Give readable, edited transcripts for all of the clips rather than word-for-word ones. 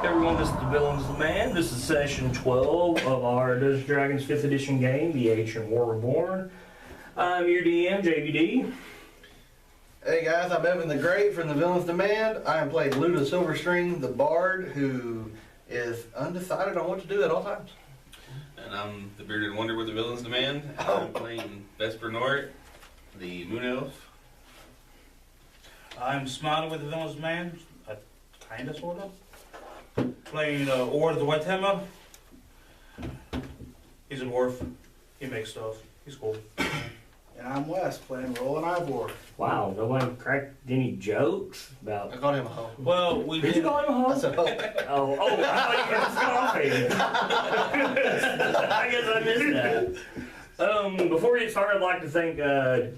Everyone, this is the Villains of the Man. This is session 12 of our Dungeons & Dragons 5th edition game, The Ancient War Reborn. I'm your DM, JVD. Hey guys, I'm Evan the Great from the Villains Demand. I am playing Luda Silverstring, the Bard, who is undecided on what to do at all times. And I'm the Bearded Wonder with the Villains Demand. And I'm playing Vesper Nort, the Moon Elf. I'm Smiley with the Villains Man, kinda, sorta. Playing Ord the White Hammer. He's a dwarf. He makes stuff. He's cool. And I'm Wes, playing Roll and Ivor. Wow, nobody cracked any jokes about... I called him a hoe. Well, we Did you call him a hoe? I said hoe. Oh, I thought you were scoffing. I guess I missed that. Before we get started, I'd like to thank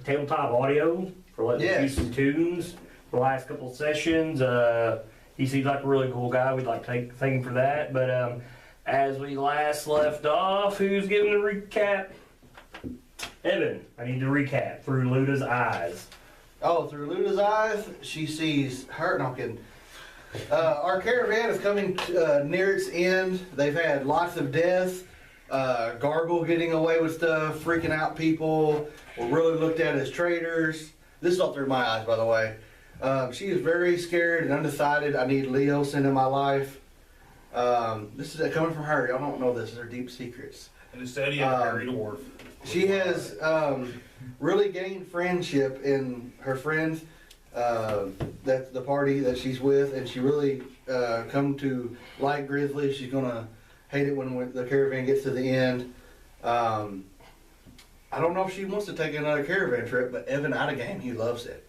Tabletop Audio for letting us use some tunes for the last couple of sessions. He seems like a really cool guy. We'd like to thank him for that. But as we last left off, who's giving the recap? Evan, I need to recap through Luda's eyes. Oh, through Luda's eyes, she sees her. No, I'm kidding. Our caravan is coming near its end. They've had lots of deaths. Gargle getting away with stuff, freaking out people. Were really looked at as traitors. This is all through my eyes, by the way. She is very scared and undecided. I need Leos into my life. This is coming from her. Y'all don't know this. These are deep secrets. And instead, you have to marry a dwarf. She has really gained friendship in her friends, that's the party that she's with, and she really come to like Grizzly. She's gonna hate it when the caravan gets to the end. I don't know if she wants to take another caravan trip, but Evan out of game, he loves it.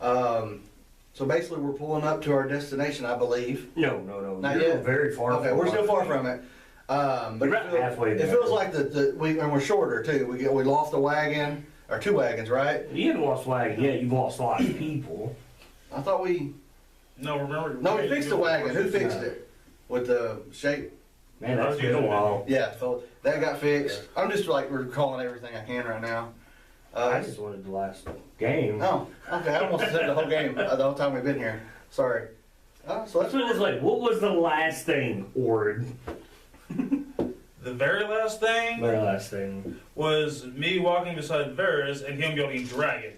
So basically, we're pulling up to our destination, I believe. No. Not You're yet. very far. Okay, we're still far from it. But it feels like and we're shorter too. We lost a wagon or two wagons, right? You haven't lost wagon yet. You've lost a lot of people. I thought we. No, remember. No, we fixed the wagon. Who fixed it? With the shape. Man, that's been a while. Yeah, so that got fixed. I'm just like recalling everything I can right now. I just wanted the last game. Oh, okay. I almost said the whole game the whole time we've been here. Sorry. So Let's put it this way. What was the last thing, Ord? The very last thing Very last thing. was me walking beside Varys and him yelling dragon.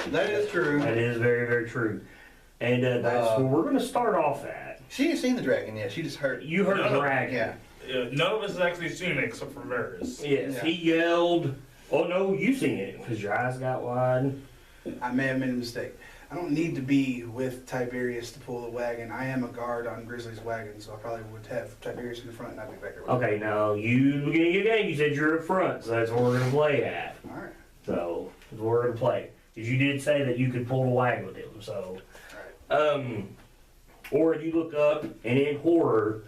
That is true. That is very, very true. And that's where we're going to start off at. She ain't seen the dragon yet. She just heard. You heard No. dragon. Yeah. None of us has actually seen it except for Varys. Yes, Yeah. he yelled. Oh, no, you seen it because your eyes got wide. I may have made a mistake. I don't need to be with Tiberius to pull the wagon. I am a guard on Grizzly's wagon, so I probably would have Tiberius in the front and I'd be back there. Okay, now, beginning of the game, you said you're up front, so that's where we're going to play at. Alright. So, that's where we're going to play. Because you did say that you could pull the wagon with him, so. Or you look up, and in horror,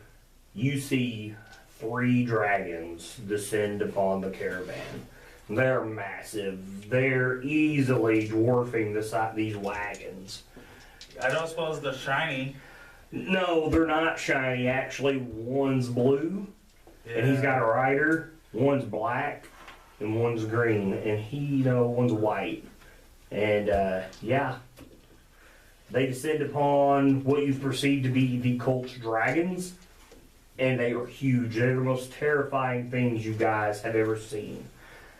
you see 3 dragons descend upon the caravan. They're massive. They're easily dwarfing these wagons. I don't suppose they're shiny. No, they're not shiny. Actually, one's blue, and he's got a rider. One's black, and one's green, and one's white. And yeah, they descend upon what you perceive to be the cult's dragons, and they are huge. They're the most terrifying things you guys have ever seen.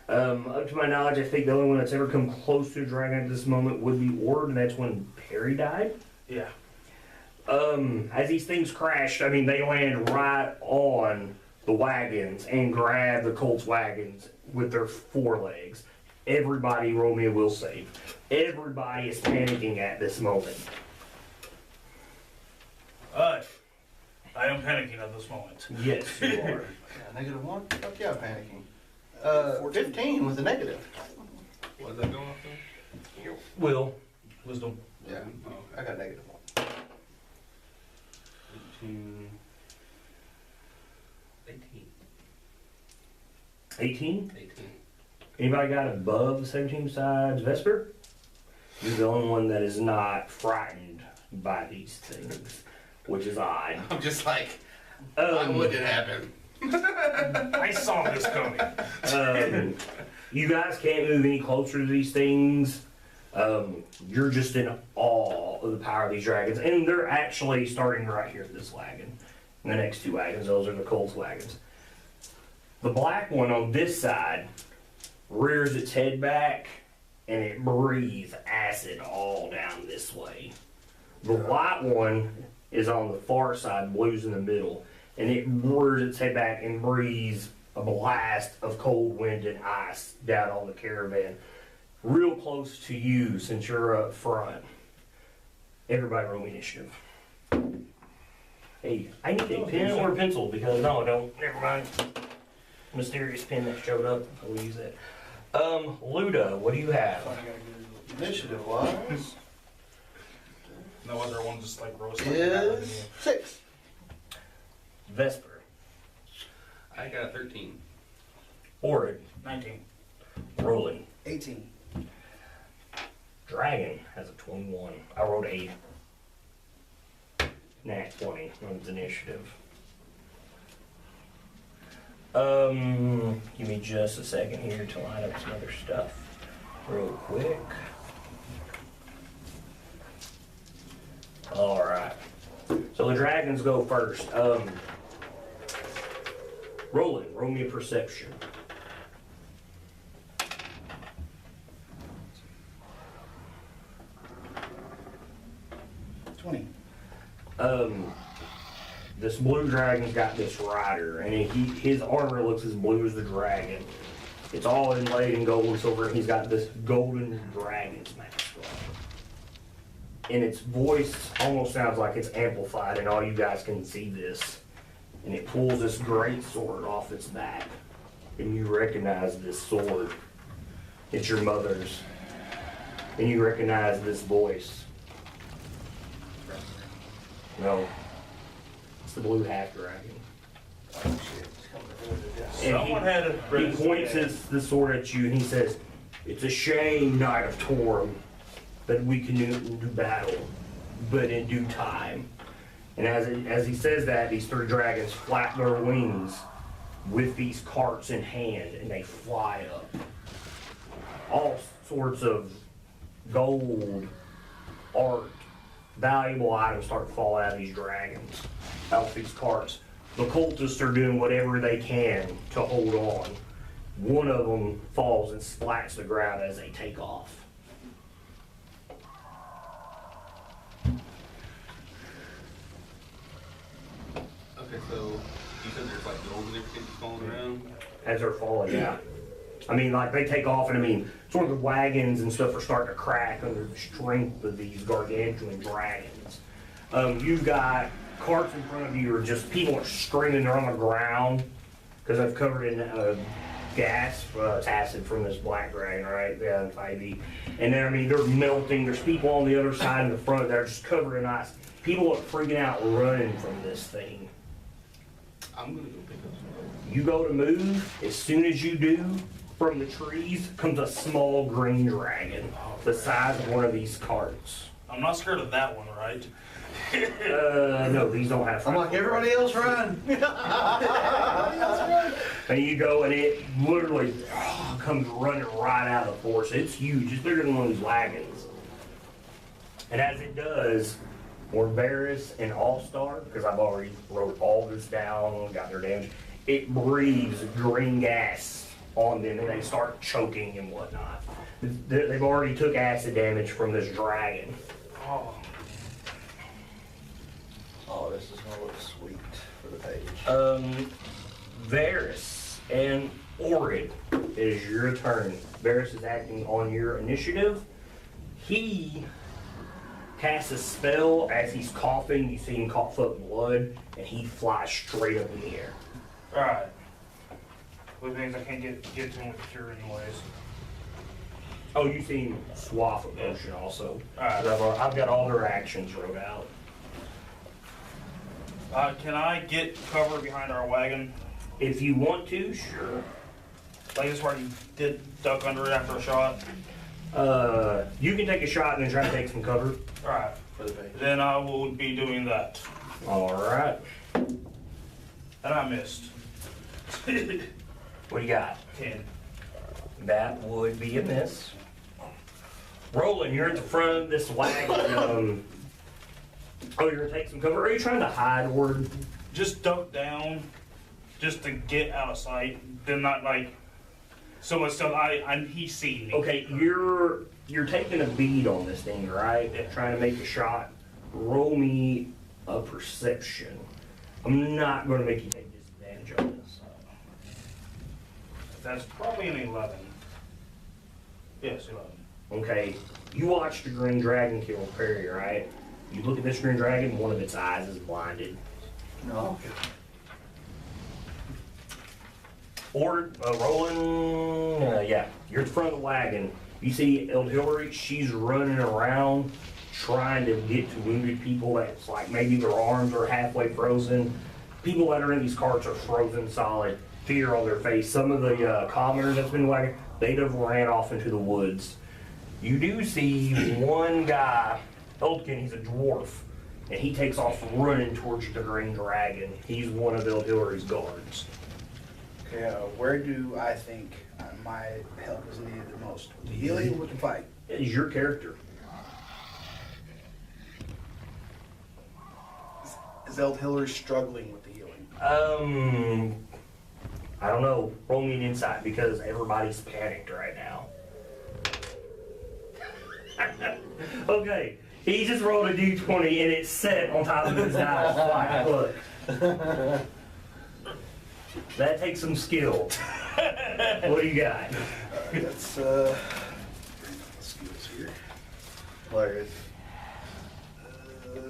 Up to my knowledge, I think the only one that's ever come close to a dragon at this moment would be Ord, and that's when Perry died. Yeah. As these things crashed, I mean, they land right on the wagons and grab the Colt's wagons with their forelegs. Everybody, roll me a will save. Everybody is panicking at this moment. I am panicking at this moment. Yes, you are. Yeah, -1? Fuck yeah, I'm panicking. 15 with a negative. What is that going off to? Will. Wisdom. Yeah, Oh, I got -1. 18. 18? 18. Anybody got above 17 besides Vesper? You're the only one that is not frightened by these things, which is odd. I'm just like, why would it happen? I saw this coming. You guys can't move any closer to these things. You're just in awe of the power of these dragons. And they're actually starting right here at this wagon. And the next two wagons, those are the Colts wagons. The black one on this side rears its head back and it breathes acid all down this way. The white one is on the far side, blue's in the middle, and it rears its head back and breathes a blast of cold wind and ice down on the caravan. Real close to you since you're up front. Everybody roll initiative. Hey, I need a pen or a pencil because no, I don't. Never mind. Mysterious pen that showed up. I'll use it. Luda, what do you have? Initiative wise No other one just like roasting. is 6. Vesper, I got a 13. Orid, 19. Roland, 18. Dragon has a 21. I rolled 8. Nat 20 runs initiative. Give me just a second here to line up some other stuff real quick. Alright. So the dragons go first. Roland, roll me a perception. 20. This blue dragon's got this rider, and his armor looks as blue as the dragon. It's all inlaid in gold and silver, and he's got this golden dragon's mask on. And its voice almost sounds like it's amplified, and all you guys can see this. And it pulls this great sword off its back. And you recognize this sword. It's your mother's. And you recognize this voice. No. It's the blue half dragon. Someone had a He points the sword at you and he says, "It's a shame, Knight of Torum, that we can do battle, but in due time." And as he says that, these three dragons flap their wings with these carts in hand and they fly up. All sorts of gold, art, valuable items start falling out of these dragons, out of these carts. The cultists are doing whatever they can to hold on. One of them falls and splats the ground as they take off. Okay, so you said there's like gold and everything falling around? As they're falling out. I mean, like they take off, and I mean, sort of the wagons and stuff are starting to crack under the strength of these gargantuan dragons. You've got carts in front of you, are just people are screaming. They're on the ground because they've covered in gas, it's acid from this black dragon, right? Yeah, in 5e. And then I mean, they're melting. There's people on the other side in the front that are just covered in ice. People are freaking out, running from this thing. I'm gonna go pick up some gold. You go to move, as soon as you do, from the trees comes a small green dragon, the size of one of these carts. I'm not scared of that one, right? No, these don't have I'm like, everybody else run. And you go and it literally comes running right out of the forest. It's huge, it's bigger than one of these wagons. And as it does, Morbaris and All-Star, because I've already wrote all this down, got their damage, it breathes green gas on them and they start choking and whatnot. They've already took acid damage from this dragon. Oh, Oh, this is gonna look sweet for the page. Varys and Orid, it is your turn. Varys is acting on your initiative. He casts a spell as he's coughing. You see him cough up blood, and he flies straight up in the air. alright. Which means I can't get to him with cure anyways. Oh, you see him swath of motion also. Alright. I've got all their actions wrote out. Can I get cover behind our wagon? If you want to, sure. Like this where you did duck under it after a shot? You can take a shot and then try to take some cover. Alright. For the page. Then I will be doing that. All right. And I missed. What do you got? 10. That would be a miss. Roland, you're at the front of this wagon. Oh, you're gonna take some cover. Are you trying to hide, or Just duck down, just to get out of sight. Then not like so much stuff. He's seen me. okay? You're taking a bead on this thing, right? Yeah. Trying to make a shot. Roll me a perception. I'm not gonna make you take disadvantage on this. That's probably an 11. Yes, 11. Okay, you watched the green dragon kill Perry, right? You look at this green dragon, one of its eyes is blinded. No. Or rolling, yeah, you're at the front of the wagon. You see El Hillary, she's running around trying to get to wounded people that's like maybe their arms are halfway frozen. People that are in these carts are frozen solid, fear on their face. Some of the commoners that's been wagon, they'd have ran off into the woods. You do see one guy, Eldkin, he's a dwarf, and he takes off running towards the green dragon. He's one of El Hillary's guards. Okay, where do I think my help is needed the most? With the healing or with the fight? It is your character. Is Eld Hillary struggling with the healing? I don't know. Roll me an insight because everybody's panicked right now. Okay, he just rolled a d20 and it's set on top of his dice. Like, look. That takes some skill. What do you got? That's skills here. Hilarious.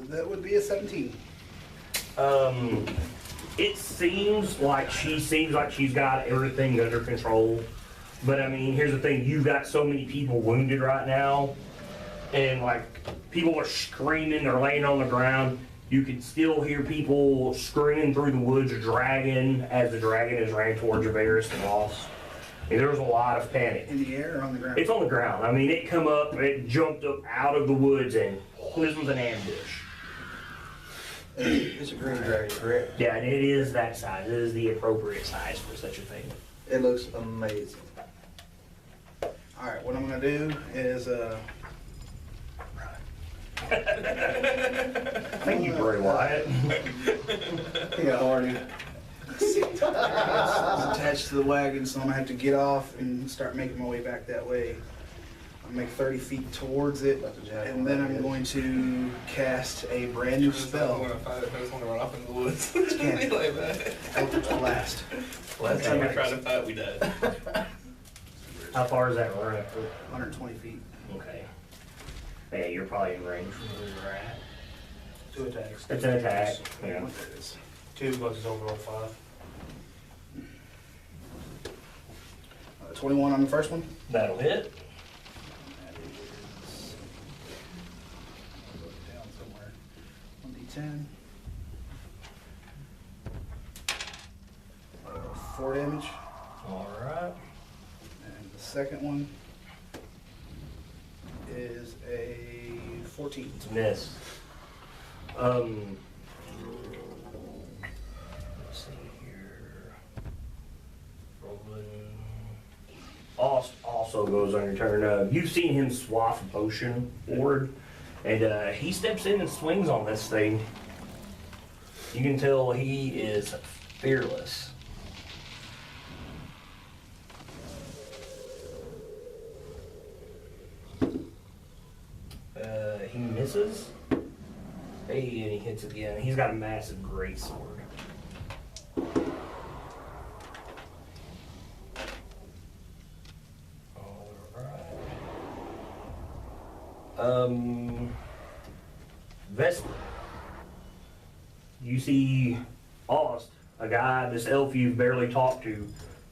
That would be a 17. It seems like she's got everything under control. But I mean, here's the thing, you've got so many people wounded right now, and like people are screaming, they're laying on the ground. You can still hear people screaming through the woods, dragon, as the dragon is ran towards Javaris and lost. And there was a lot of panic. In the air or on the ground? It's on the ground. I mean, it come up, it jumped up out of the woods, and this was an ambush. It's a green dragon, correct? Yeah, and it is that size. It is the appropriate size for such a thing. It looks amazing. Alright, what I'm gonna do is Thank you, Bray Wyatt. Yeah, horny. it's attached to the wagon, so I'm gonna have to get off and start making my way back that way. I'll make 30 feet towards it, and then I'm going to cast a brand new spell. I just want to run off in the woods. Can't. like that. Eldritch Blast. Last time we tried to fight, we died. How far is that run? 120 feet. Okay. Yeah, you're probably in range from where you're at. 2 attacks. It's an attack. Yeah. What that is. 2 plus his overall 5. 21 on the first one. That'll hit. That is. I'll put it down somewhere. 1d10. 4 damage. All right. And the second one is a 14. It's a miss. Let's see here. Rolling. Also goes on your turn. You've seen him swath a potion forward, and he steps in and swings on this thing. You can tell he is fearless. He misses. Hey, and he hits again. He's got a massive great sword. Alright. Vesper. You see Ost, a guy, this elf you've barely talked to,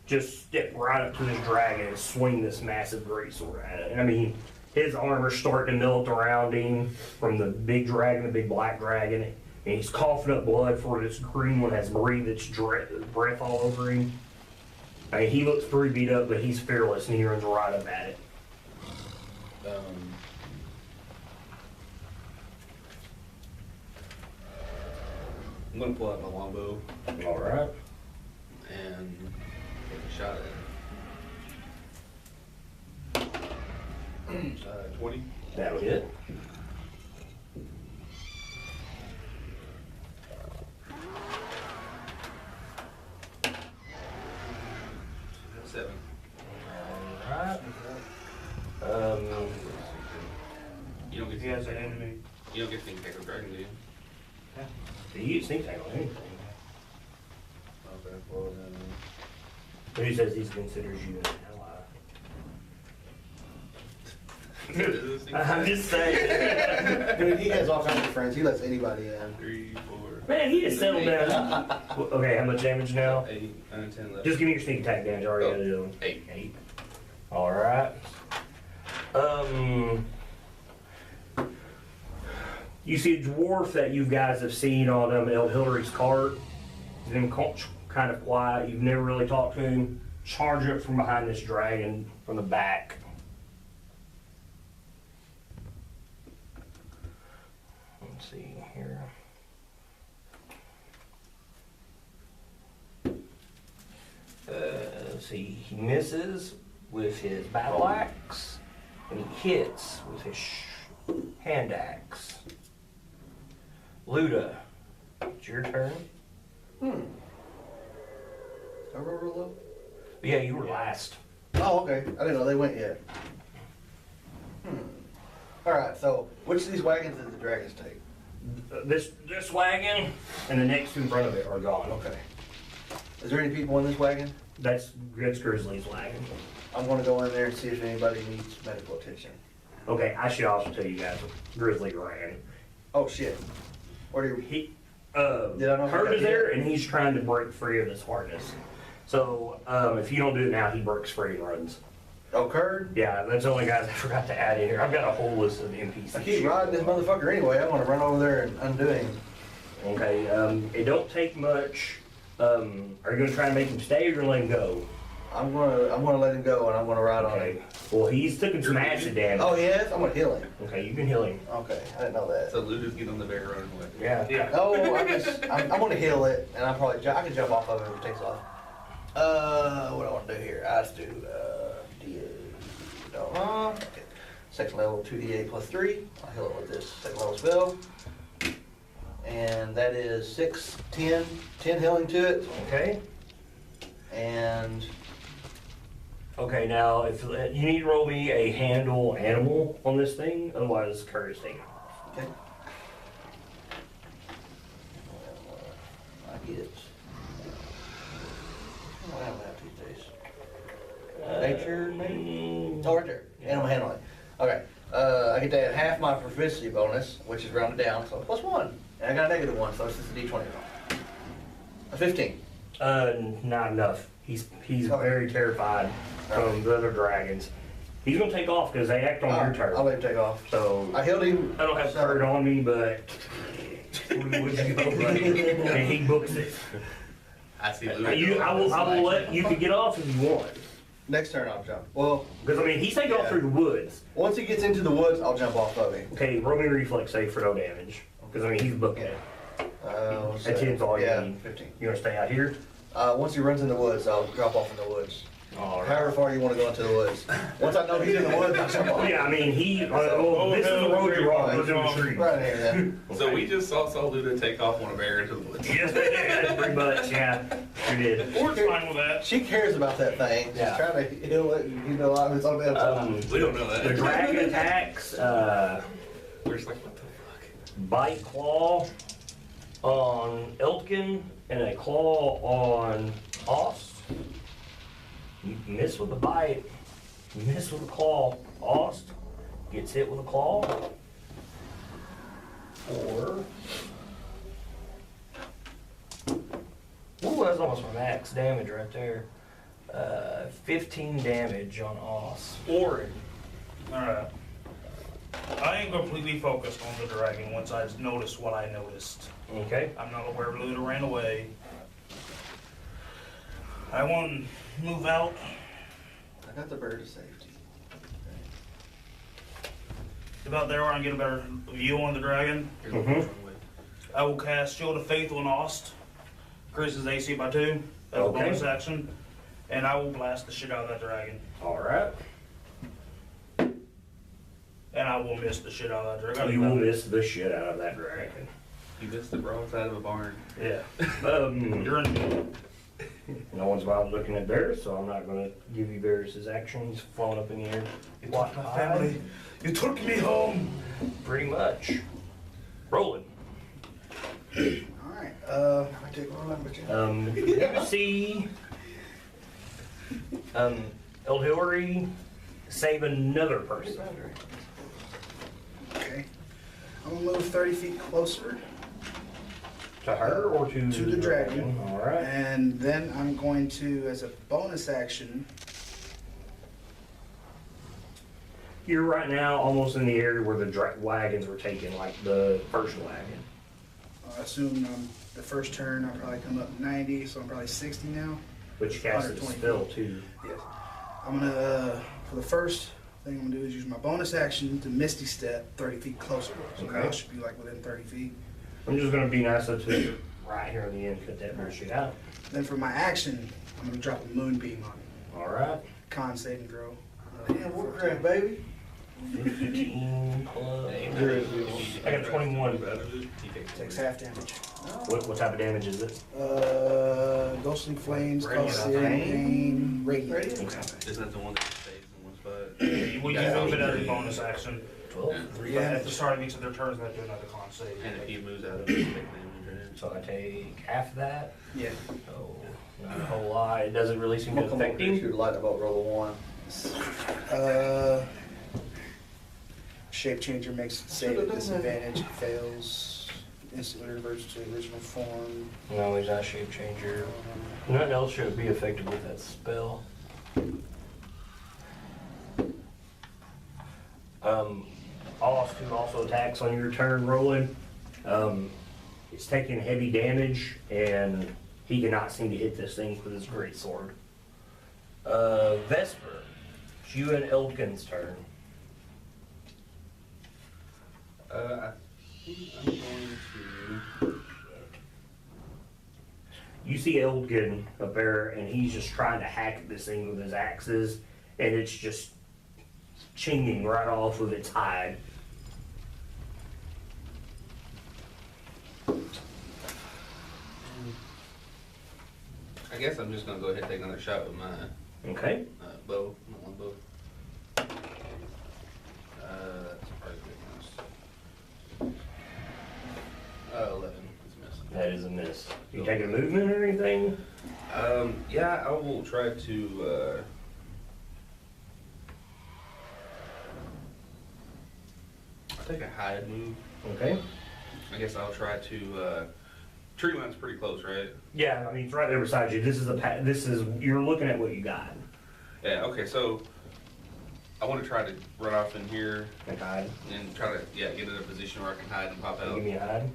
just step right up to this dragon and swing this massive greatsword at it. And I mean, his armor's starting to melt around him from the big dragon, the big black dragon, and he's coughing up blood for this green one has breathed its breath all over him. I mean, he looks pretty beat up, but he's fearless and he runs right up at it. I'm gonna pull out my longbow All right. and take a shot at it. 20. That'll hit. Seven. Alright. You don't get He to has an enemy. You don't get to think of dragon, do you? You can sneak attack on anything. Okay. Well, But he says he considers you an ally. I'm just saying. Dude, he has all kinds of friends. He lets anybody in. 3, 4. Man, he just settled down. Okay, how much damage now? 8, 9, 10, 11. Just give me your sneak attack damage. I already got it doing. 8. 8. Alright. You see a dwarf that you guys have seen on El Hilary's cart. He's been kind of quiet. You've never really talked to him. Charge up from behind this dragon from the back. Let's see here. Let's see. He misses with his battle axe, and he hits with his hand axe. Luda, it's your turn. Do I roll real low? Yeah, you were last. Oh, okay. I didn't know they went yet. Alright, so which of these wagons did the dragons take? This wagon and the next two in front of it are gone. Okay. Is there any people in this wagon? That's Grizzly's wagon. I'm gonna go in there and see if anybody needs medical attention. Okay, I should also tell you guys, Grizzly ran. Oh shit. Where do you... He, Did I know Herb he is got there, hit? and he's trying to break free of this harness. So, if you don't do it now, he breaks free and runs. Oh, Curd? Yeah, that's the only guys I forgot to add in here. I've got a whole list of NPCs. I keep riding this motherfucker anyway. I wanna run over there and undo him. Okay, it don't take much. Are you gonna try and make him stay or you gonna let him go? I'm gonna let him go and I'm gonna ride on Okay. him. Well, he's taking some acid damage. Oh, he is? I'm gonna heal him. Okay, you can heal him. Okay, I didn't know that. So Luda's getting on the bear running away. Yeah. Yeah. Oh, I'm gonna heal it, and I can jump off of it if it takes off. What do I want to do here? I just do D8. Okay. Second level 2D8 plus 3. I'll heal it with this second level spell, and that is 6, 10 healing to it, Okay. and Okay, now if you need to roll me a handle animal on this thing, otherwise Curtis taking it off. okay. I get. What do I have these days? Nature, maybe? Oh, right there. Animal handling. Okay. I get to add half my proficiency bonus, which is rounded down, so +1. And I got a -1, so it's just a D20 roll. A 15. Not enough. He's Okay. very terrified from the other dragons. He's gonna take off because they act on your turn. I'll let him take off. So I healed him. I don't have Kurt on me, but would you go, buddy? And he books it. I see Luda. I will let you can get off if you want. Next turn I'll jump. Well, Because I mean he's taking off Yeah. through the woods. once he gets into the woods, I'll jump off of him. Okay, roll me a reflex save for no damage. Because I mean he's booking it. What's That's that? his all you Yeah, need. 15. You wanna stay out here? Once he runs in the woods, I'll drop off in the woods. Alright. However far you want to go into the woods. Once I know he's in the woods, I'll jump off. Yeah, I mean this is the road you're on. Those are the trees. Right in here then. So we just saw Luda take off on a bear into the woods. Yes, they did. Pretty much, yeah. Sure did. Ford's fine with that. She cares about that thing. She's Yeah. trying to heal it, and you know, it's on the We don't know that. The dragon attacks, We're just like, what the fuck? bite claw on Elkin and a claw on Ost. You miss with the bite, you miss with the claw. Ost gets hit with a claw. Or, ooh, that's almost my max damage right there. 15 damage on Ost. Alright. I ain't completely focused on the dragon once I noticed what I noticed. Okay. I'm not aware Luda ran away. I want to move out. I got the bird of safety. About there where I can get a better view on the dragon. Mhm. I will cast Shield of Faith on Ost. Increases AC by 2 as a Okay. bonus action. And I will blast the shit out of that dragon. All right. And I will miss the shit out of that dragon. You will miss the shit out of that dragon. You missed the broadside of a barn. Yeah. You're in. No one's about looking at Varys, so I'm not going to give you Varys' action. He's flown up in the air. You took my family. You took me home. Pretty much. Rolling. Alright, I take one number. You see El Hillary save another person. Okay. I'm gonna move 30 feet closer To her or to the dragon. Alright. And then I'm going to, as a bonus action, You're right now almost in the area where the wagons were taken, like the first wagon. I assume the first turn I'll probably come up 90, so I'm probably 60 now. But you cast a 120 spell too. Yes. I'm gonna, for the first thing I'm gonna do is use my bonus action to Misty Step 30 feet closer. So Okay. now I should be like within 30 feet. I'm just gonna be nice up to you right here in the end, cut that bullshit out. Then for my action, I'm gonna drop a moonbeam on it. Alright. Con saving throw. Damn, Warcraft, baby. 15 plus. I got 21. Takes half damage. What type of damage is it? Ghostly flames, Radiant cause searing pain. pain, radiant. Radiant? Okay. Isn't that the one that stays in one spot? Will you move it as a bonus action? 12. Yeah. At the start of each of their turns, they have to do another con save. And if he moves out of it, take damage. So I take half of that. Yeah. Oh, not a whole lot. It doesn't really seem to I'm gonna come affect over here, him. shoot a lightning bolt, roll a 1. Shape changer makes it save at disadvantage, fails, instantly reverts to original form. No, he's not shape changer. Nothing else should be effective with that spell. Also attacks on your turn, rolling. It's taking heavy damage, and he cannot seem to hit this thing with his great sword. Vesper, it's you and Eldkin's turn. I think I'm going to. You see Eldkin up there, and he's just trying to hack at this thing with his axes, and it's just chinging right off of its hide. I guess I'm just gonna go ahead and take another shot with my Okay. bow. Not one bow. That's probably good. 11. It's a miss. That is a miss. You taking a movement or anything? Yeah, I will try to. I'll take a hide move. Okay. I guess I'll try to. Tree line's pretty close, right? Yeah, I mean, it's right there beside you. This is, you're looking at what you got. Yeah. Okay. So I want to try to run off in here Like hide. and try to get in a position where I can hide and pop out. Give me a hide.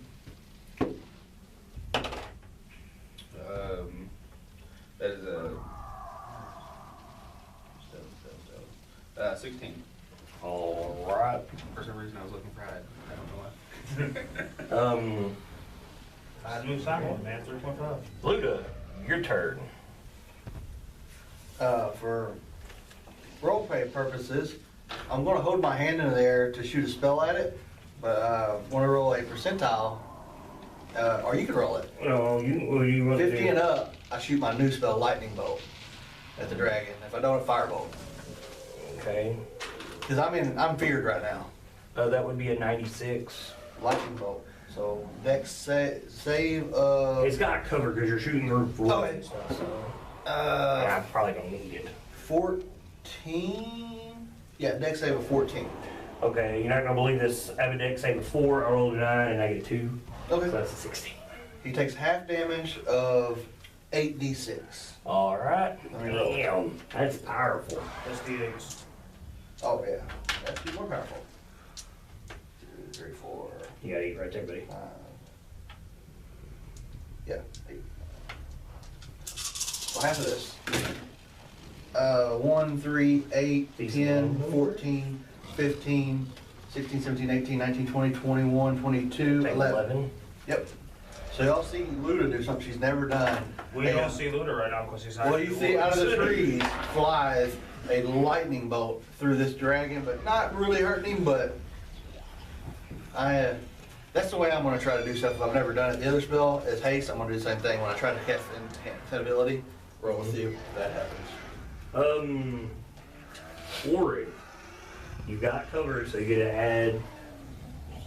That is a 16. All right. For some reason, I was looking for hide. I don't know why. I'd move sidewalk, man. 3.5. Luda, your turn. For roleplay purposes, I'm going to hold my hand in there to shoot a spell at it, but when I roll a percentile, or you can roll it. No, you want 50 and up, I shoot my new spell, Lightning Bolt, at the dragon. If I don't, a Firebolt. Okay. Because I'm feared right now. That would be a 96. Lightning Bolt. So, Dex save It's got cover because you're shooting through wood Okay. and stuff, so. I probably don't need it. 14. Yeah, Dex save of 14. Okay, you're not gonna believe this. I have a dex save of 4, I rolled a 9, and I get a 2. So Okay. that's a 16. He takes half damage of 8d6. Alright. Let me roll. Damn, that's powerful. That's D8s. Oh yeah, that's even more powerful. 2, 3, 4, You gotta eat right there, buddy. 5. Yeah, 8. Well, half of this. 1, 3, 8, 10, 14, 15, 16, 17, 18, 19, 20, 21, 22, Take 11. 11. Yep. So y'all see Luda do something she's never done. We And don't see Luda right now because he's What do you see out of the trees flies a lightning bolt through this dragon, but not really hurting him, but that's the way I'm gonna try to do stuff. I've never done it. The other spell is haste. I'm gonna do the same thing when I try to cast an ability. Roll with you if that happens. Ori, you got covered, so you get to add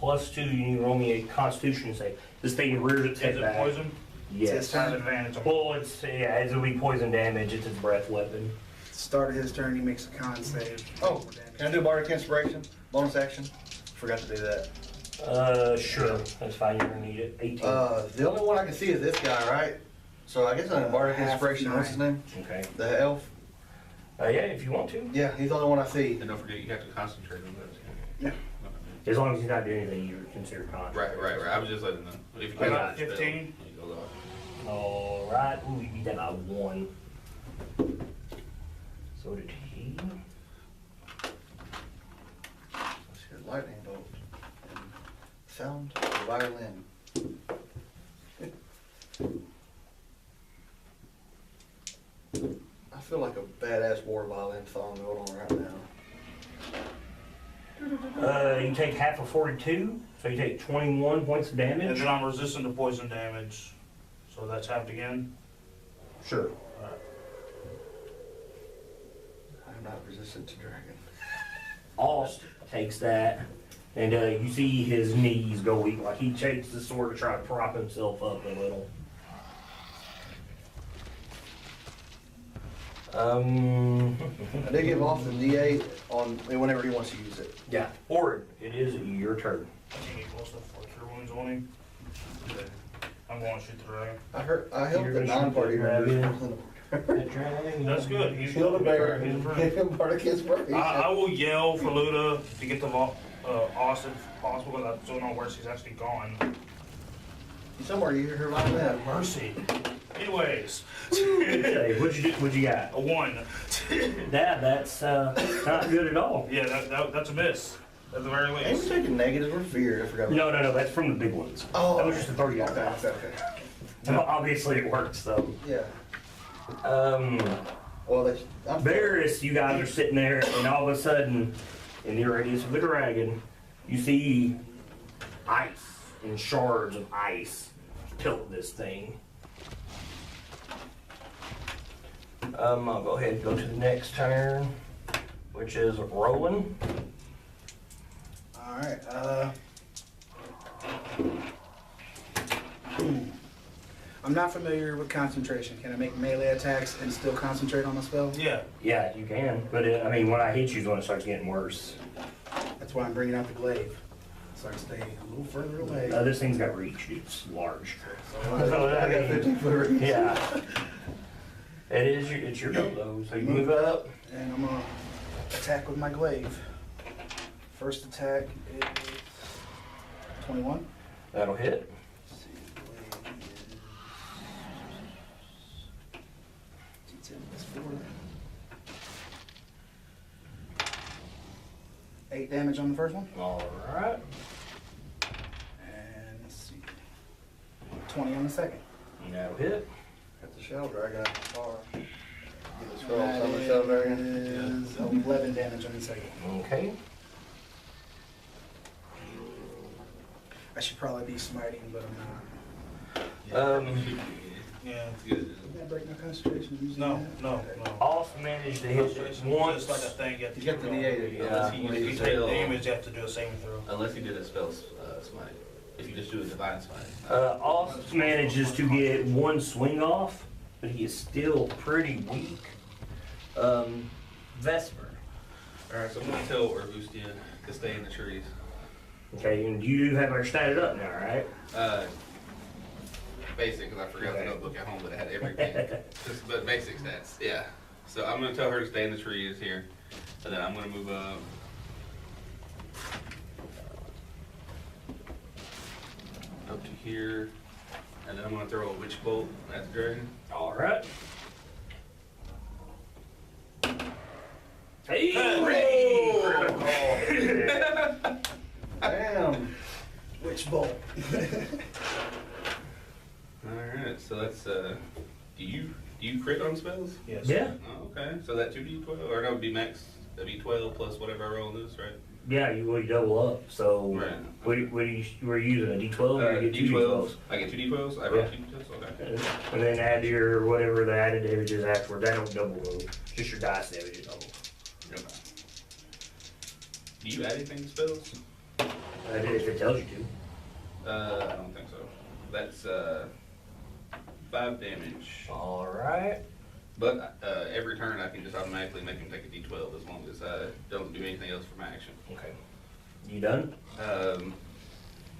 +2. You need to roll me a Constitution save. This thing rears its head Is it back. poison? Yes. Has advantage on Well, it'll be poison damage. It's his breath weapon. Start of his turn, he makes a con save. Oh, can I do Bardic Inspiration? Bonus action? Forgot to do that. Sure. That's fine. You're gonna need it. 18. The only one I can see is this guy, right? So I guess on Bardic Half Inspiration, what's his name? Okay. The elf? Yeah, if you want to. Yeah, he's the only one I see. And don't forget, you have to concentrate on those. Yeah. As long as he's not doing anything you're considered con. Right. I was just letting them know. If you I can't got spell, 15. you go off. All right. Ooh, you beat that by 1. So did he. Let's hear lightning bolt. And sound of the violin. I feel like a badass war violin song going on right now. You take half of 42, so you take 21 points of And damage. then I'm resistant to poison damage. So that's halved again. Sure. I'm not resistant to dragon. Alst takes that, and you see his knees go weak, like he takes the sword to try to prop himself up a little. I did give off the D8 on whenever he wants to use it. Yeah, Ord, it is your turn. Can you close up for cure wounds on him? Okay. I'm going to shoot the dragon. I helped You're the gonna shoot non-party that members. That's good. He's Kill the bear He's and a give friend. him Bardic Inspiration. I will yell for Luda to get the Austin if possible, because I don't know where she's actually gone. Somewhere you hear her like that. Mercy. Anyways, Okay, what'd you got? a 1. That's not good at all. Yeah, that's a miss. At the very Ain't we least. taking negatives or fear? I forgot. No, that's from the big ones. Oh. That was just a 30 yard Okay, pass. okay. Obviously it works though. Yeah. Um, Well, I'm Varys, you guys are sitting there, and all of a sudden, in the radius of the dragon, you see ice and shards of ice tilt this thing. I'll go ahead and go to the next turn, which is Rowan. Alright, I'm not familiar with concentration. Can I make melee attacks and still concentrate on the spell? Yeah. Yeah, you can, but when I hit you is when it starts getting worse. That's why I'm bringing out the glaive. So I can stay a little further away. This thing's got reach, it's large. I got 15 foot reach. Yeah. It's your go though, so you move up. And I'm gonna attack with my glaive. First attack is 21. That'll hit. Let's see, glaive is D10 plus 4. 8 damage on the first one. Alright. And let's see. 20 on the second. That'll hit. Got the shell dragon out the far. Get the scroll That on the shell dragon. is 11 damage on the second. Okay. I should probably be smiting, but I'm not. Yeah. It's good. Did I break my concentration using No, that? no, Okay. no. Off managed to hit Just once. like a thing you have to You got the D8. Unless Yeah. you When use you a take spell, damage, you have to do a saving throw. unless you did a spell smite. If you just do a divine smite. Off manages to get one swing off, but he is still pretty weak. Vesper. Alright, so I'm gonna tell Orvustia to stay in the trees. Okay, and you do have her statted up now, right? Basic, because I forgot Okay. the notebook at home that had everything. But basic stats, yeah. So I'm gonna tell her to stay in the trees here, and then I'm gonna move up to here, and then I'm gonna throw a witch bolt at the dragon. Alright. Hey! Damn. Which bolt? so that's do you crit on spells? Yes. Yeah. Oh, okay. So that 2d12, or no, would be max. That'd be 12 plus whatever I roll on this, right? Yeah, you double up. So Right. you were using a D12 or you get two D12s? I get 2 d12s. I roll Yeah. 2 d12s. Okay. And then add your whatever the added damages afterwards. That don't double though. Just your dice damage is double. Okay. Do you add anything to spells? If it tells you to. I don't think so. That's 5 damage. All right. But every turn I can just automatically make him take a d12 as long as I don't do anything else for my action. Okay. You done?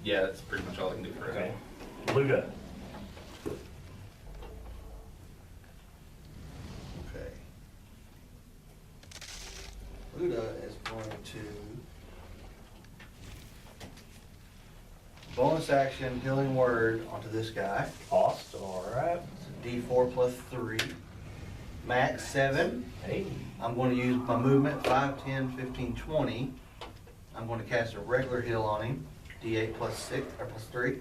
Yeah, that's pretty much all I can do for Okay. now. Luda. Okay. Luda is going to bonus action healing word onto this guy. Tossed. All right. D4 plus 3. Max 7. Hey. I'm going to use my movement 5, 10, 15, 20. I'm going to cast a regular heal on him. D8 plus 6 or plus 3.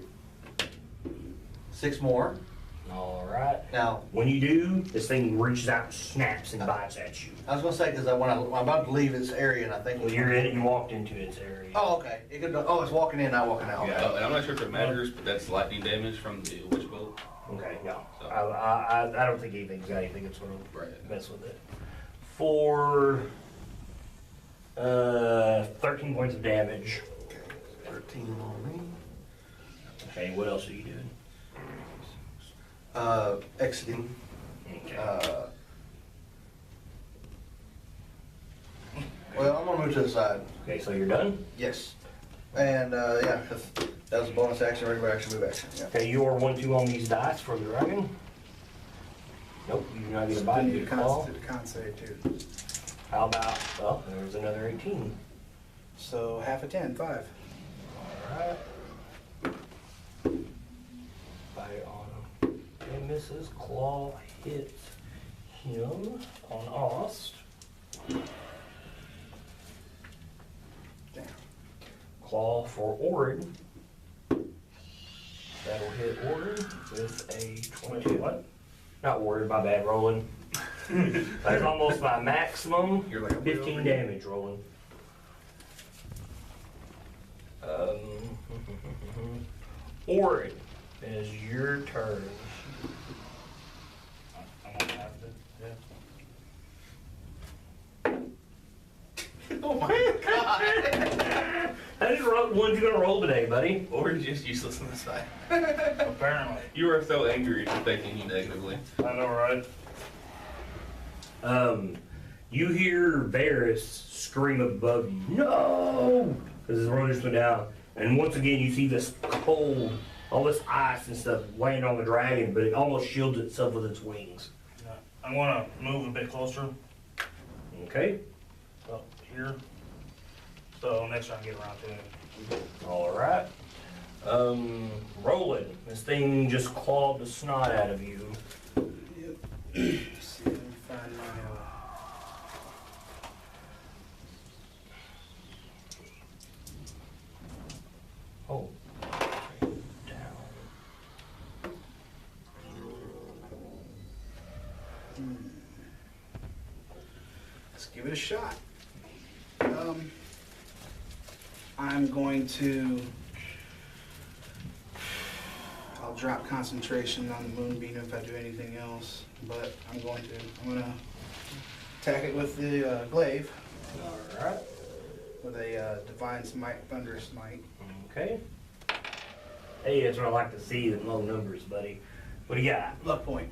6 more. All right. Now, When you do, this thing reaches out, snaps, and bites at you. I was going to say because I'm about to leave this area and I think Well, you're in it. You walked into its area. Oh, okay. It could, it's walking in, not walking out. And I'm not sure if it matters, but that's lightning damage from the witch bolt. Okay. No. So- I don't think anything's got anything that's gonna Right. mess with it. For 13 points of damage. 13 on me. Okay. What else are you doing? Exiting. Okay. Well, I'm gonna move to the side. Okay. So you're done. Yes. And yeah, 'cause that was a bonus action, regular action, move action. Yeah. Okay. You are 1-2 on these dice for the dragon. Nope. You're not gonna bite. Then You you call. con save too. How about? Well, there's another 18. So half a 10, 5. Alright. Bite on him. And misses. Claw hits him on Ost. Damn. Claw for Orin. That'll hit Orin with a 20. What? Not Orin, my bad, Roland. That's almost my maximum. You're like a way 15 over. damage, Roland. Orin, it is your turn. I'm gonna have to. Yeah. Oh my god! How many ones you gonna roll today, buddy? Or just useless on this side. Apparently. You are so angry at affecting you negatively. I know, right? You hear Varys scream above you, no! Because his road just went down. And once again, you see this cold, all this ice and stuff laying on the dragon, but it almost shields itself with its wings. Yeah. I'm gonna move a bit closer Okay? up here. So next time I get around to it. Alright. Roland, this thing just clawed the snot out of you. Yep. See if I can find my. Oh. Down. Let's give it a shot. I'm going to. I'll drop concentration on the moonbeam if I do anything else, but I'm gonna attack it with the glaive Alright. with a divine smite, thunderous smite. Okay. Hey, that's what I like to see in low numbers, buddy. What do you got? Luck point.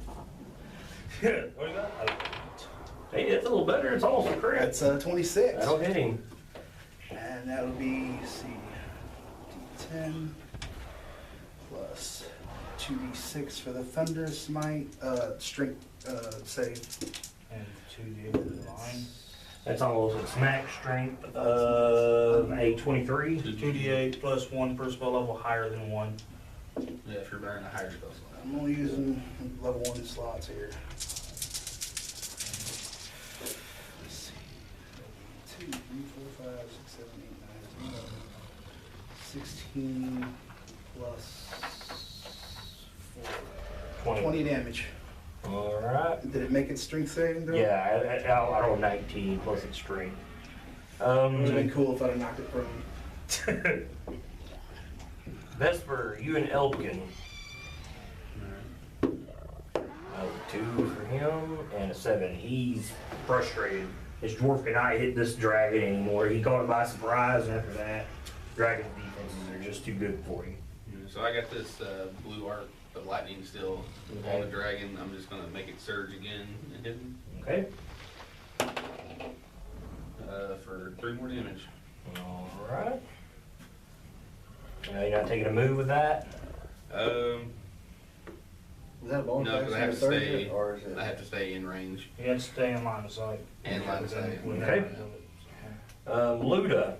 What do you got? Hey, it's a little better. It's almost a crit. That's 26. That'll hit him. And that'll be, let's see, D10 plus 2d6 for the thunder smite, strength save. And 2d8 for the line. That's almost a smack strength of a 23. 2d8 plus 1 per spell level higher than 1. Yeah, if you're burning a higher spell slot. I'm only using level 1 slots here. Let's see. 2, 3, 4, 5, 6, 7, 8, 9, 10, 11, 16 plus 4. 20 damage. Alright. Did it make its strength saving though? Yeah, I rolled 19 plus its strength. It would have been cool if I'd have knocked it prone. Vesper, you and Elkin. 2 for him and a 7. He's frustrated. His dwarf cannot hit this dragon anymore. He caught it by surprise, and after that, dragon's defenses are just too good for him. So I got this blue arc of lightning still on the dragon. I'm just gonna make it surge again and hit him Okay. for 3 more damage. Alright. You're not taking a move with that? Is that a bonus No, because I have to action or stay. or is it? I have to stay in range. You have to stay in line of sight. And line of sight. Okay. Luda.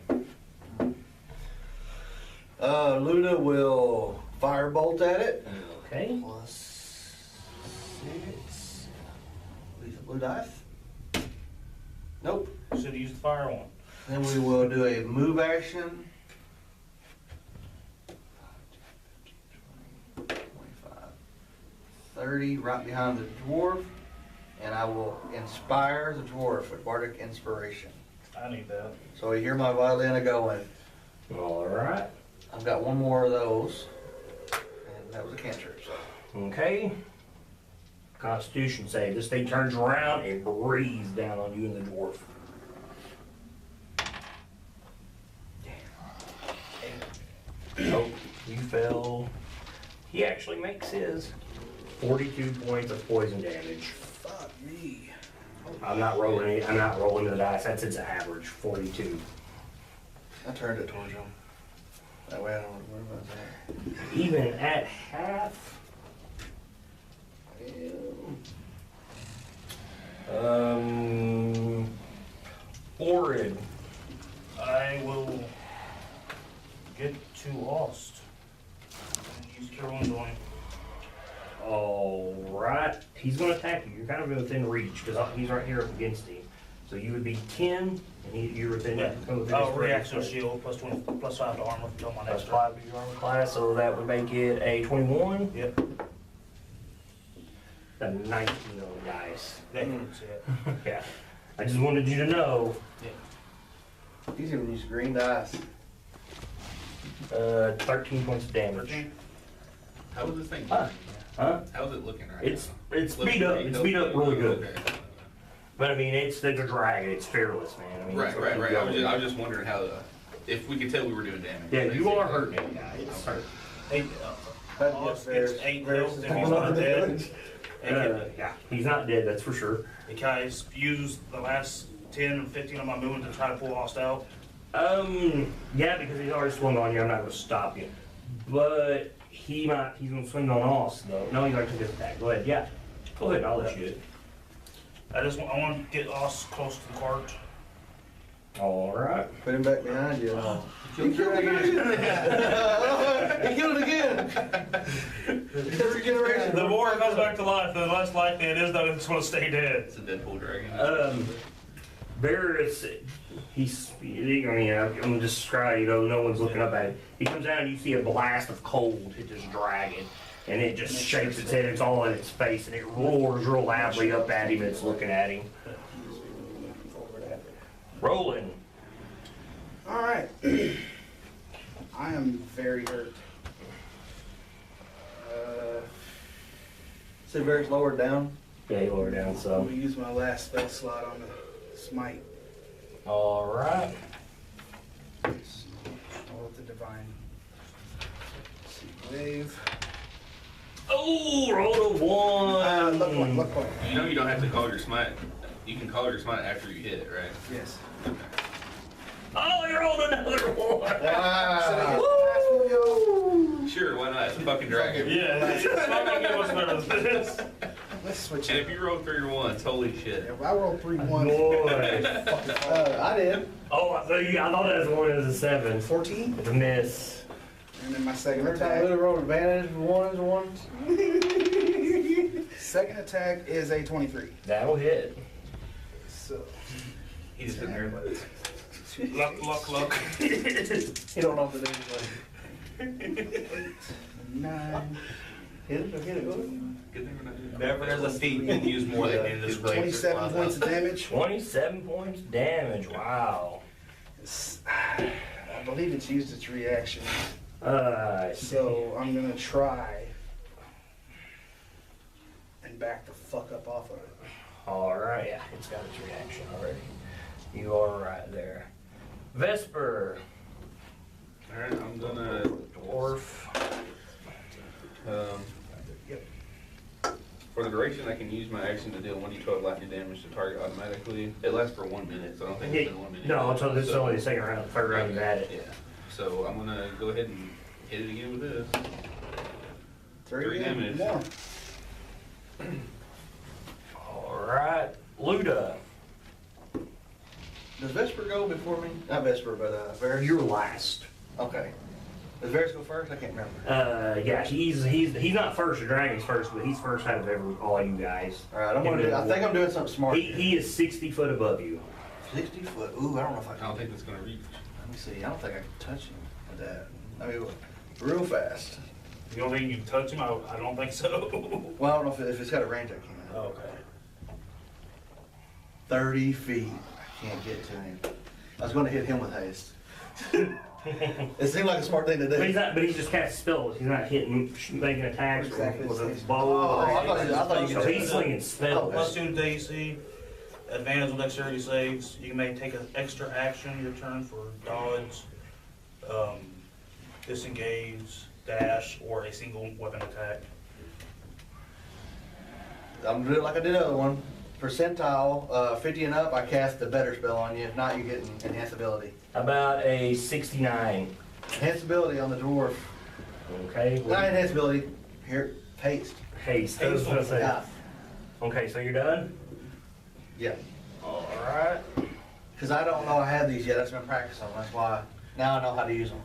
Luda will firebolt at it. Okay. Plus 6. Use the blue dice. Nope. Should have used the fire one. Then we will do a move action. 25, 30, right behind the dwarf. And I will inspire the dwarf with Bardic Inspiration. I need that. So you hear my violin going. Alright. I've got one more of those. And that was a cantrip. So. Okay. Constitution save. This thing turns around and breathes down on you and the dwarf. Oh, you fell. He actually makes his 42 points of poison damage. Fuck me. I'm not rolling the dice. That's its average, 42. I turned it towards him. That way I don't have to worry about that. Even at half. Horrid. I will get too lost and use Cure Wounds on him. Alright. He's going to attack you. You're kind of within reach because he's right here up against him. So you would be 10, and you're within Yeah. within Oh, his reaction range. shield plus 20, plus 5 to armor until my Plus next 5 to your armor class, so that would make it a 21. Yep. A 19 on the dice. That hits it. Yeah. I just wanted you to know. He's gonna use green dice. 13 points of damage. 13. How was this thing? Huh? How's it looking right It's now? beat up. It's beat up really good. Okay. But I mean, it's a dragon. It's fearless, man. I mean, Right, it's right, gonna right. keep I was going. just wondering how if we could tell we were doing damage. Yeah, Like, you are hurting it, guy. It's hurt. 8, Yes, it's 8 health if he's not dead. Yeah, he's not dead. That's for sure. Can I use the last 10 and 15 of my movement to try to pull Host out? Yeah, because he's already swung on you. I'm not going to stop you. But he's going to swing on us, though. No, he's already took his attack. Go ahead. Yeah. Go ahead. I'll let you do it. I want to get us close to the cart. All right. Put him back behind you. He killed it again. He killed it again. It's regeneration. The more it comes back to life, the less likely it is that it's going to stay dead. It's a Deadpool dragon. Barris, I'm going to describe, no one's looking up at it. He comes down and you see a blast of cold hit this dragon. And it just shakes its head, it's all in its face, and it roars real loudly up at him, and it's looking at him. Rolling. Alright. I am very hurt. So Barrett's lowered down. Yeah, you lower down I'm some. gonna use my last spell slot on the smite. Alright. Roll with the divine. Let's see, wave. Oh, roll a 1. Luck point, luck point. You know you don't have to call your smite. You can call your smite after you hit it, right? Yes. Oh, you rolled another 1. Wow. Sure, why not? It's a fucking dragon. Yeah, it's not going to get much better than this. Let's switch And it. if you roll 3 or 1s, holy shit. If I roll 3 1, Boy. I did. Oh, I thought that was 1 as a 7. 14, It's a miss. and then my second Every time I attack. would have rolled advantage with ones. Second attack is a 23. That'll hit. So, He just didn't hear about it. Luck. You don't know if it is. 9, Hit it, go ahead. Good thing we're not doing Never has a feat been used more than in this game. 27 points of damage. 27 points damage. Wow. I believe it's used its reaction. So So I'm gonna try and back the fuck up off of it. all right, yeah, it's got its reaction already. You are right there. Vesper, Alright, I'm gonna dwarf. For the duration, I can use my action to deal 1d12 lightning damage to target automatically. It lasts for 1 minute, so I don't think it's been 1 minute. No, so this is So- only the second round. Third round, you've had it. Yeah. So I'm gonna go ahead and hit it again with this. 3 damage. More. All right, Luda, Does Vesper go before me? Not Vesper, but Varys. you're last. Okay. Does Varys go first? I can't remember. Yeah, he's not first. The dragon's first, but he's first out of all you guys. All right, I think I'm doing something smart. He is 60 foot above you. 60 foot. Ooh, I don't know if I I can. don't think that's gonna reach. Let me see. I don't think I can touch him with that. I mean, real fast. You don't think you can touch him? I don't think so. Well, I don't know if it's got a range I can. Okay. 30 feet. I can't get to him. I was going to hit him with haste. It seemed like a smart thing to do. But he's not. But he's just casting spells. He's not hitting, making attacks Exactly. with a Oh, bow. I thought you So could he's do slinging that. spells. Plus 2 to AC, advantage on dexterity saves. You may take an extra action your turn for dodge, disengage, dash, or a single weapon attack. I'm doing it like I did the other one. Percentile, 50 and up, I cast the better spell on you. If not, you get enhanced ability. About a 69. Enhanced ability on the dwarf. Okay. Not enhanced ability. Here, haste. Haste. I was gonna say. Yeah. Okay, so you're done. Yeah. All right. Because I don't know I have these yet. That's been practice on. That's why now I know how to use them.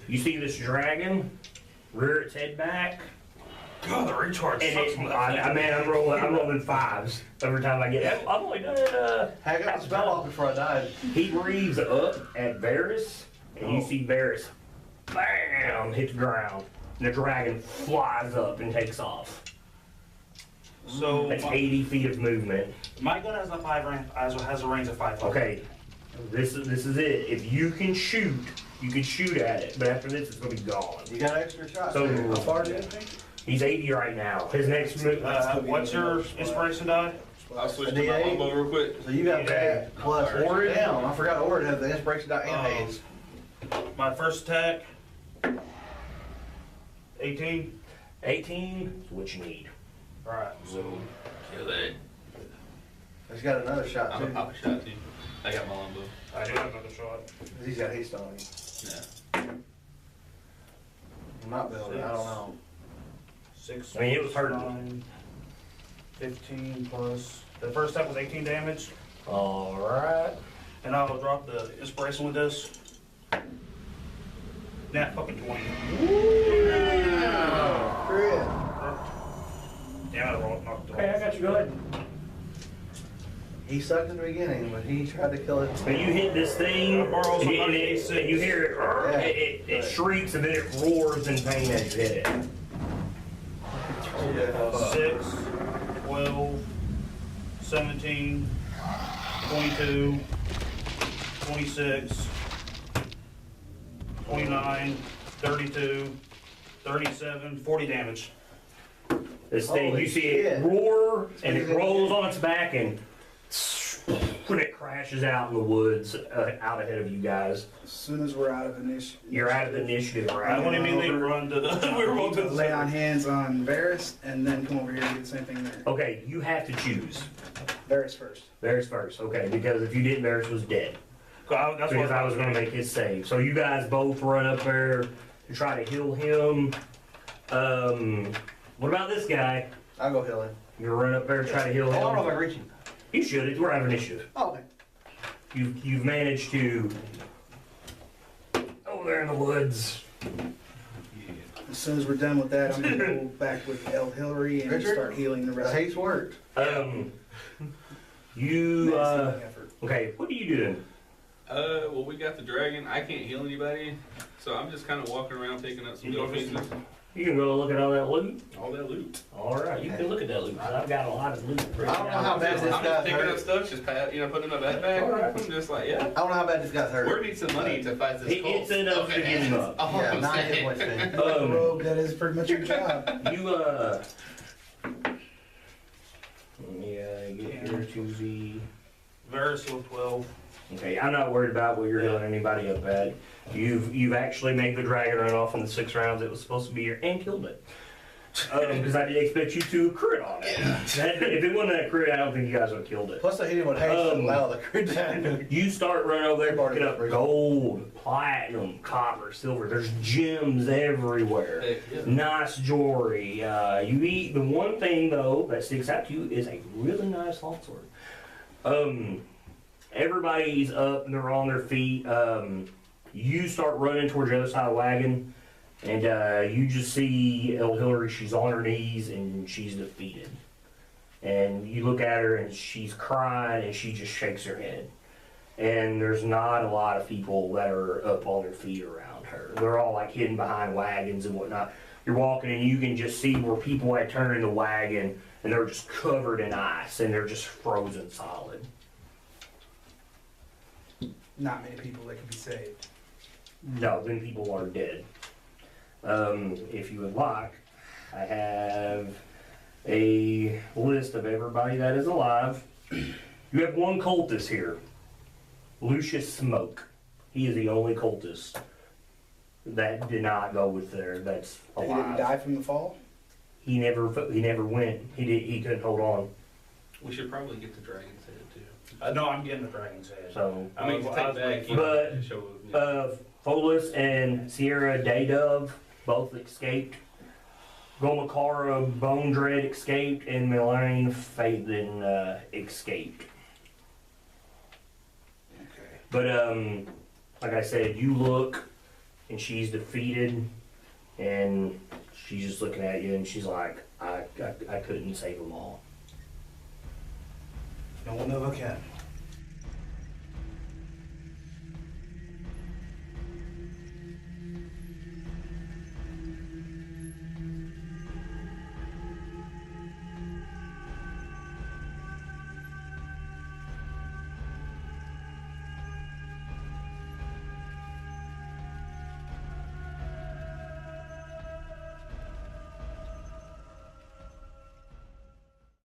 You see this dragon rear its head back, God, the recharge and sucks it, on that I thing. mean, I'm rolling fives every time I get. I've only done it. I got the spell off before I died. He breathes up at Varys, and you see Varys, bam, hit the ground, and the dragon flies up and takes off. So That's 80 feet of movement. my gun has a range of 5. Okay, this is it. If you can shoot, you can shoot at it, but after this, it's gonna be gone. You got extra shots. So- there. How far did it think? He's 80 right now. His next move. What's your inspiration die? I'll switch A to my D8? longbow real quick. So you got Yeah. that plus Orin. Damn, I forgot Orin had the inspiration die and haste. My first attack, 18. 18 is what you need. Alright, so Kill it. He's got another shot I'm too. gonna pop a shot too. I got my longbow. I do have another shot. He's got haste on him. Yeah. I'm not building. I don't know. 6. I mean, it was hard. 9, 15 plus. The first attack was 18 damage, All right. and I will drop the inspiration with this. Nat fucking 20. Crit. Damn it, I rolled knocked it Okay, I off. got you. Go ahead. He sucked in the beginning, but he tried to kill it. When you hit this thing, I borrow and somebody it, D6. and you hear it, Yeah. it shrieks and then it roars in pain as you hit it. 6, 12, 17, 22, 26, 29, 32, 37, 40 damage. This thing, Holy you see shit. it roar and it It's rolls on its back and when it crashes out in the woods out ahead of you guys. As soon as we're out of initiative. You're out of the initiative I right want to now. immediately run to the. We were both to the Lay on hands on Varys and then come over here and do the same thing there. Okay, you have to choose. Varys first. Varys first, okay, because if you didn't, Varys was dead. That's Because what I was gonna make his save. So you guys both run up there to try to heal him. What about this guy? I'll go heal him. You run up there to try to heal Oh, I don't know if I him? reach him. You should, we're out of initiative. Oh, okay. You've managed to over there in the woods. As soon as we're done with that, I'm gonna go back with El Hillary and Richard? start healing the The rest. haste worked. You Effort. okay, what are you doing? Well, we got the dragon. I can't heal anybody, so I'm just kind of walking around picking up some gold pieces. You can go look at all that loot. All that loot. All right, you can look at that loot. 'Cause I've got a lot of loot. I don't know how bad this I'm got just picking hurt. up stuff, just putting it in my backpack. Alright. I'm just like, yeah. I don't know how bad this got hurt. We're gonna need some money to fight this cult. It's enough to get him up. Oh, Yeah, I'm 9 hit saying. points, man. Rogue, that is pretty much your job. You let me get here to the. Verisal 12. Okay, I'm not worried about what you're healing anybody up at. You've actually made the dragon run off in the 6 rounds it was supposed to be here and killed it. Because I did expect you to crit on it. If it wasn't that crit, I don't think you guys would have killed it. Plus, I hit him with haste to allow the crit to happen. You start running over there picking up gold, platinum, copper, silver. There's gems everywhere. Heck, yeah. Nice jewelry. You eat. The one thing though that sticks out to you is a really nice longsword. Everybody's up and they're on their feet. You start running towards the other side of the wagon, and you just see El Hillary. She's on her knees and she's defeated. And you look at her and she's crying and she just shakes her head. And there's not a lot of people that are up on their feet around her. They're all like hidden behind wagons and whatnot. You're walking and you can just see where people had turned in the wagon and they're just covered in ice and they're just frozen solid. Not many people that can be saved. No, then people are dead. If you would like, I have a list of everybody that is alive. You have one cultist here, Lucius Smoke. He is the only cultist that did not go with there. That's He didn't alive. die from the fall? He never went. He couldn't hold on. We should probably get the dragon's head too. No, I'm getting the dragon's head. So, I mean, to I take was back, waiting you know, But, to show, yeah. Folus and Sierra Daydove both escaped. Gomakara Bone Dread escaped, and Melaine Faden escaped. Okay. But like I said, you look, and she's defeated, and she's just looking at you, and she's like, I couldn't save them all. No one ever can.